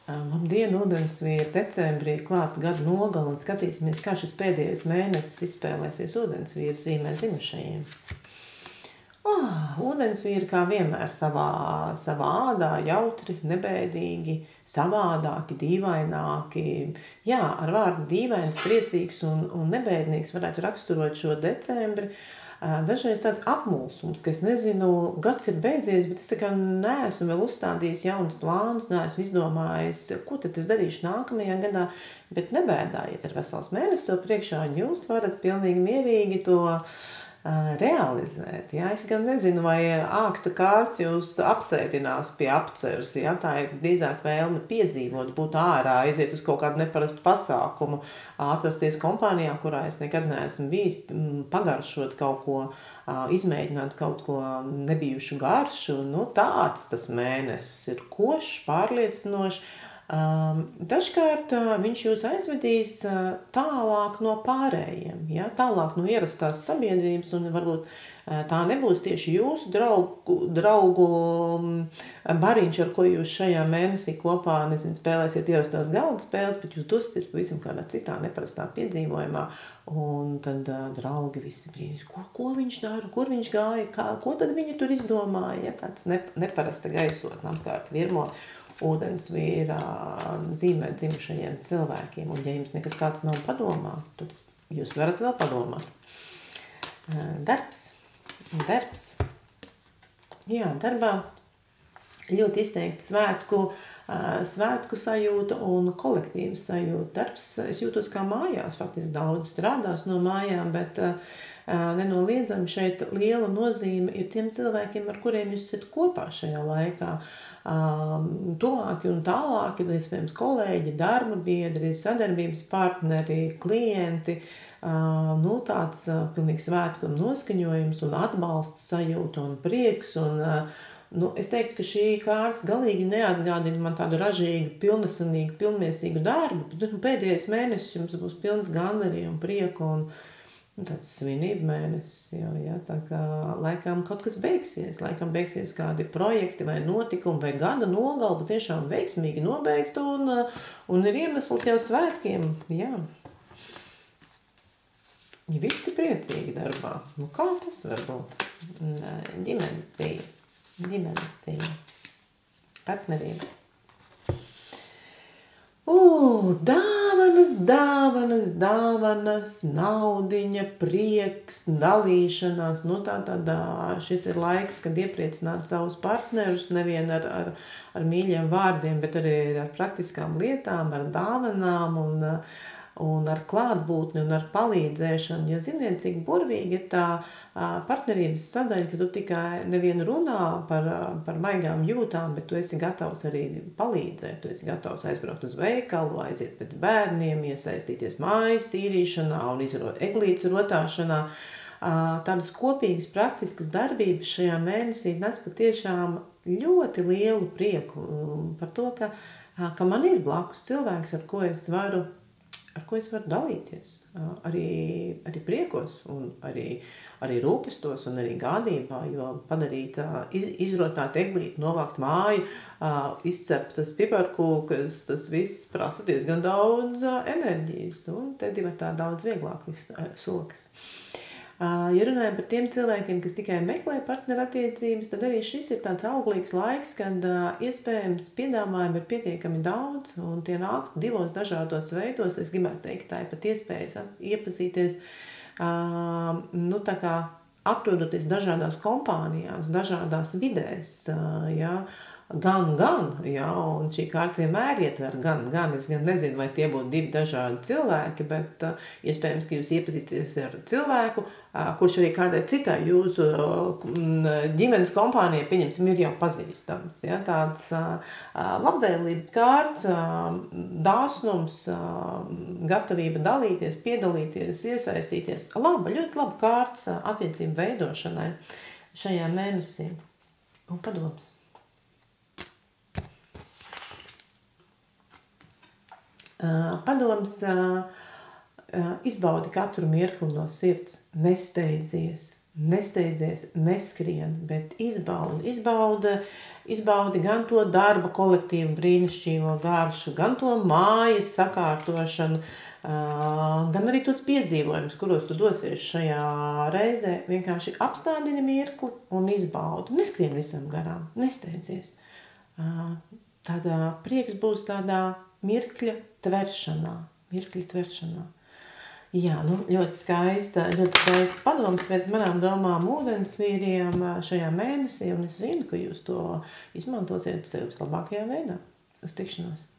Labdien, ūdensvīri, decembrī klāt gada nogali un skatīsimies, kā šis pēdējais mēnesis izspēlēsies ūdensvīru zīmē zimušajiem. Ūdensvīri kā vienmēr savā ādā, jautri, nebēdīgi, savādāki, dīvaināki. Jā, ar vārdu dīvains, priecīgs un nebēdīgs varētu raksturot šo decembri. Dažreiz tāds apmulsums, ka es nezinu, gads ir beidzies, bet es neesmu vēl uzstādījis jaunas plānus, neesmu izdomājis, ko tad es darīšu nākamajā gadā, bet nebēdājiet, ar vesels mēnesis vēl priekšā, un jūs varat pilnīgi mierīgi to realizēt. Ja? Es gan nezinu, vai āksta kārts jūs apsēdinās pie apceres. Ja? Tā ir drīzāk vēlme piedzīvot, būt ārā, aiziet uz kaut kādu neparastu pasākumu, atrasties kompānijā, kurā es nekad neesmu bijis, pagaršot kaut ko, izmēģināt kaut ko nebijušu garšu. Nu, tāds tas mēnesis ir košs, pārliecinošs. Dažkārt viņš jūs aizvedīs tālāk no pārējiem, ja? Tālāk no ierastās sabiedrības, un varbūt tā nebūs tieši jūsu draugu bariņš, ar ko jūs šajā mēnesī kopā, spēlēsiet ierastās galda spēles, bet jūs dosieties pavisam kādā citā neparastā piedzīvojumā, un tad draugi visi brīnīs, ko viņš dara, kur viņš gāja, ko tad viņi tur izdomāja, ja? Tāds neparasta gaisotne apkārt virmo ūdensvīra zīmē dzimušajiem cilvēkiem. Un ja jums nekas tāds nav padomā, tad jūs varat vēl padomāt. Darbs. Jā, darbā ļoti izteikti svētku sajūta un kolektīva sajūta. Darbs, es jūtos kā mājās, faktiski daudz strādās no mājām, bet nenoliedzami šeit liela nozīme ir tiem cilvēkiem, ar kuriem jūs esat kopā šajā laikā. Tuvāki un tālāki, iespējams, kolēģi, darba biedri, sadarbības partneri, klienti, tāds pilnīgi svētku noskaņojums un atbalsta sajūta un prieks. Es teiktu, ka šī kārtas galīgi neatgādina man tādu ražīgu, pilnesanīgu, pilnmiesīgu darbu, bet pēdējais mēnesis jums būs pilns gandarījumu, prieku un tāds svinību mēnesis, jā, tā kā laikam kaut kas beigsies, kādi projekti vai notikumi vai gada nogali, bet tiešām veiksmīgi nobeigt un ir iemesls jau svētkiem, jā. Ja visi priecīgi darbā, kā tas var būt? Ģimenes dzīve, partnerība. Dāvanas, naudiņa, prieks, dalīšanās, šis ir laiks, kad iepriecināt savus partnerus nevien ar mīļiem vārdiem, bet arī ar praktiskām lietām, ar dāvanām un ar klātbūtni un ar palīdzēšanu. Jo ziniet, cik burvīgi ir tā partnerības sadaļa, ka tu tikai nevien runā par maigām jūtām, bet tu esi gatavs arī palīdzēt. Tu esi gatavs aizbraukt uz veikalu, aiziet pēc bērniem, iesaistīties mājas tīrīšanā un eglītes rotāšanā. Tādas kopīgas praktiskas darbības šajā mēnesī nes patiešām ļoti lielu prieku par to, ka man ir blakus cilvēks, ar ko es varu dalīties, arī priekos, un arī rūpestos, un arī gādībā, jo padarīt, izrotāt eglīti, novākt māju, izcept tas piparkūkas, tas viss prasa diezgan daudz enerģijas, un te divi tā daudz vieglāk sokas. Ja runājam par tiem cilvēkiem, kas tikai meklē partnerattiecības, tad arī šis ir tāds auglīgs laiks, kad iespējams piedāvājumi ir pietiekami daudz, un tie nāk divos dažādos veidos. Es gribētu teikt, tā ir pat iespējas iepazīties, atrodoties dažādās kompānijās, dažādās vidēs, gan, un šī kārta vienmēr ietver gan. Es gan nezinu, vai tie būtu divi dažādi cilvēki, bet iespējams, ka jūs iepazīsties ar cilvēku, kurš arī kādai citai jūsu ģimenes kompānijai, pieņemsim, ir jau pazīstams. Ja? Tāds labvēlība kārts, dāsnums, gatavība dalīties, piedalīties, iesaistīties. Ļoti laba kārts attiecību veidošanai šajā mēnesī. Un padoms. Padoms, izbaudi katru mirkli no sirds, nesteidzies, neskrien, bet izbauda izbaudi gan to darba kolektīvu brīnišķīgo garšu, gan to mājas sakārtošanu, gan arī tos piedzīvojumus, kuros tu dosies šajā reizē. Vienkārši apstādini mirkli un izbaudi. Neskrien visam garām, nesteidzies. Tādā prieks būs tādā mirkļa tveršanā. Jā, ļoti skaista padoms pēc manām domām ūdensvīriem šajā mēnesī, un es zinu, ka jūs to izmantosiet sev vislabākajā veidā. Uz tikšanos!